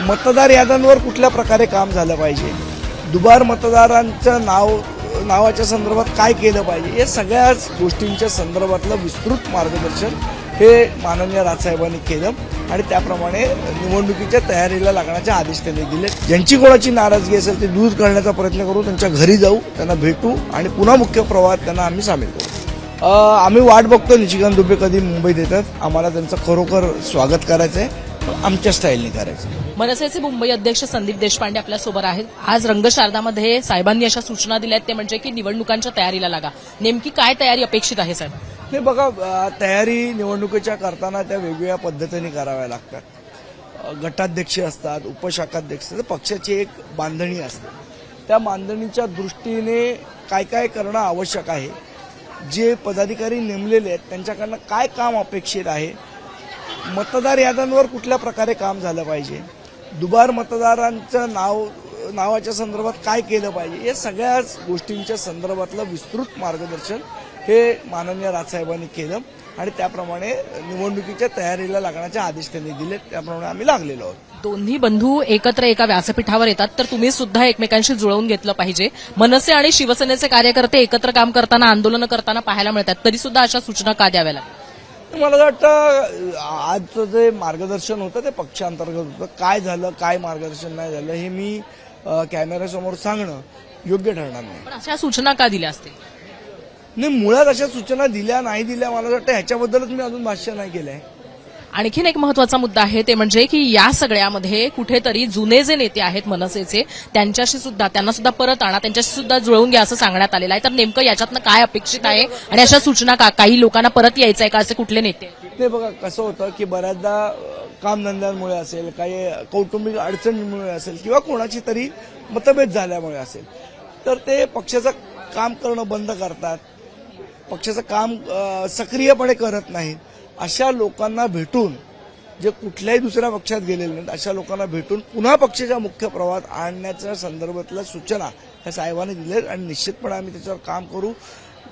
मतदार याद्यांवर कुठल्या प्रकारे काम झालं पाहिजे, दुबार मतदारांचं नावाच्या संदर्भात काय केलं पाहिजे, या सगळ्याच गोष्टींच्या संदर्भातलं विस्तृत मार्गदर्शन हे माननीय राजसाहेबांनी केलं आणि त्याप्रमाणे निवडणुकीच्या तयारीला लागण्याचे आदेश त्यांनी दिले. ज्यांची कोणाची नाराजगी असेल ते दूर करण्याचा प्रयत्न करू, त्यांच्या घरी जाऊ, त्यांना भेटू आणि पुन्हा मुख्य प्रवाहात त्यांना आम्ही सामील करू. आम्ही वाट बघतो निशिकांत दुबे कधी मुंबईत येतात. आम्हाला त्यांचं खरोखर स्वागत करायचं आहे, आमच्या स्टाईलने करायचं. मनसेचे मुंबई अध्यक्ष संदीप देशपांडे आपल्यासोबत आहेत. आज रंगशारदामध्ये साहेबांनी अशा सूचना दिल्या आहेत, ते म्हणजे की निवडणुकांच्या तयारीला लागा. नेमकी काय तयारी अपेक्षित आहे साहेब? नाही बघा, तयारी निवडणुकीच्या करताना त्या वेगवेगळ्या पद्धतीने कराव्या लागतात. गटाध्यक्ष असतात, उपशाखाध्यक्ष असतात, पक्षाची एक बांधणी असते. त्या बांधणीच्या दृष्टीने काय काय करणं आवश्यक आहे, जे पदाधिकारी नेमलेले आहेत त्यांच्याकडनं काय काम अपेक्षित आहे, मतदार याद्यांवर कुठल्या प्रकारे काम झालं पाहिजे, दुबार मतदारांचं नावाच्या संदर्भात काय केलं पाहिजे, या सगळ्याच गोष्टींच्या संदर्भातलं विस्तृत मार्गदर्शन हे माननीय राजसाहेबांनी केलं आणि त्याप्रमाणे निवडणुकीच्या तयारीला लागण्याचे आदेश त्यांनी दिले. त्याप्रमाणे आम्ही लागलेलो आहोत. दोन्ही बंधू एकत्र एका व्यासपीठावर येतात, तर तुम्ही सुद्धा एकमेकांशी जुळवून घेतलं पाहिजे. मनसे आणि शिवसेनेचे कार्यकर्ते एकत्र काम करताना, आंदोलनं करताना पाहायला मिळतात, तरी सुद्धा अशा सूचना का द्याव्या लागतात? मला वाटतं आजचं जे मार्गदर्शन होतं ते पक्षांतर्गत होतं. काय झालं, काय मार्गदर्शन नाही झालं हे मी कॅमेऱ्यासमोर सांगणं योग्य ठरणार नाही. पण अशा सूचना का दिल्या असतील? नाही, मुळात अशा सूचना दिल्या नाही दिल्या मला वाटतं ह्याच्याबद्दलच मी अजून भाष्य नाही केलंय. आणखीन एक महत्वाचा मुद्दा आहे, ते म्हणजे की या सगळ्यामध्ये कुठेतरी जुने जे नेते आहेत मनसेचे त्यांना सुद्धा परत आणा, त्यांच्याशी सुद्धा जुळवून घ्या असं सांगण्यात आलेलं आहे. तर नेमकं याच्यातनं काय अपेक्षित आहे आणि अशा सूचना काही लोकांना परत यायचं आहे का, असे कुठले नेते? ते बघा कसं होतं की बऱ्याचदा कामधंद्यांमुळे असेल, काही कौटुंबिक अडचणीमुळे असेल किंवा कोणाची तरी मतभेद झाल्यामुळे असेल तर ते पक्षाचं काम करणं बंद करतात, पक्षाचं काम सक्रियपणे करत नाहीत. अशा लोकांना भेटून, जे कुठल्याही दुसऱ्या पक्षात गेलेले नाहीत, अशा लोकांना भेटून पुन्हा पक्षाच्या मुख्य प्रवाहात आणण्याच्या संदर्भातल्या सूचना ह्या साहेबांनी दिल्या आणि निश्चितपणे आम्ही त्याच्यावर काम करू.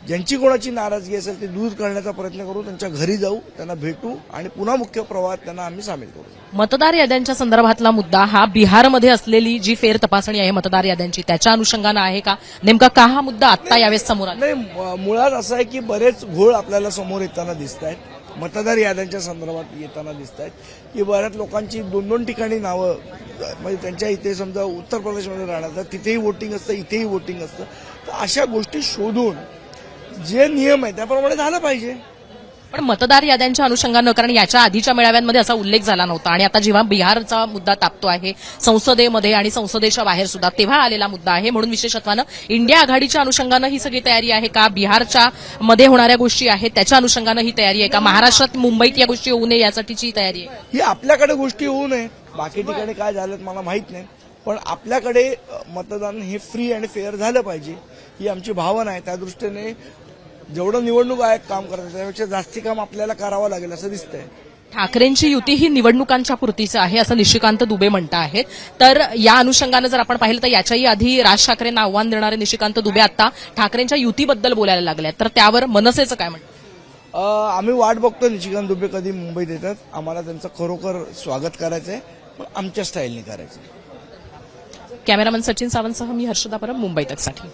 ज्यांची कोणाची नाराजगी असेल ते दूर करण्याचा प्रयत्न करू, त्यांच्या घरी जाऊ, त्यांना भेटू आणि पुन्हा मुख्य प्रवाहात त्यांना आम्ही सामील करू. मतदार याद्यांच्या संदर्भातला मुद्दा हा बिहारमध्ये असलेली जी फेर तपासणी आहे मतदार याद्यांची, त्याच्या अनुषंगानं आहे का? नेमका का हा मुद्दा आत्ता यावेळेस समोर आला? नाही, मुळात असं आहे की बरेच घोळ आपल्याला समोर येताना दिसत आहेत, मतदार याद्यांच्या संदर्भात येताना दिसत आहेत की बऱ्याच लोकांची दोन दोन ठिकाणी नावं, म्हणजे त्यांच्या इथे समजा उत्तर प्रदेशमध्ये राहणार तर तिथेही वोटिंग असतं, इथेही वोटिंग असतं. तर अशा गोष्टी शोधून जे नियम आहे त्याप्रमाणे झालं पाहिजे. पण मतदार याद्यांच्या अनुषंगानं, कारण याच्या आधीच्या मेळाव्यांमध्ये असा उल्लेख झाला नव्हता आणि आता जेव्हा बिहारचा मुद्दा तापतो आहे संसदेमध्ये आणि संसदेच्या बाहेर सुद्धा, तेव्हा आलेला मुद्दा आहे. म्हणून विशेषत्वानं इंडिया आघाडीच्या अनुषंगानं ही सगळी तयारी आहे का? बिहारच्या मध्ये होणाऱ्या गोष्टी आहेत त्याच्या अनुषंगानं ही तयारी आहे का? महाराष्ट्रात, मुंबईत या गोष्टी होऊ नये यासाठीची तयारी आहे? ही आपल्याकडे गोष्टी होऊ नये, बाकी ठिकाणी काय झालं मला माहित नाही, पण आपल्याकडे मतदान हे फ्री आणि फेअर झालं पाहिजे ही आमची भावना आहे. त्या दृष्टीने जेवढं निवडणूक आयोग काम करतात त्यापेक्षा जास्ती काम आपल्याला करावं लागेल असं दिसतंय. ठाकरेंची युती ही निवडणुकांच्या पुरतीचं आहे असं निशिकांत दुबे म्हणत आहेत. तर या अनुषंगानं जर आपण पाहिलं तर याच्याही आधी राज ठाकरेंना आव्हान देणारे निशिकांत दुबे आता ठाकरेंच्या युतीबद्दल बोलायला लागले, तर त्यावर मनसेचं काय म्हणतं? आम्ही वाट बघतो निशिकांत दुबे कधी मुंबईत येतात. आम्हाला त्यांचं खरोखर स्वागत करायचं आहे, पण आमच्या स्टाईलने करायचं. कॅमेरामन सचिन सावंतसह मी हर्षदा परब, मुंबई तकसाठी.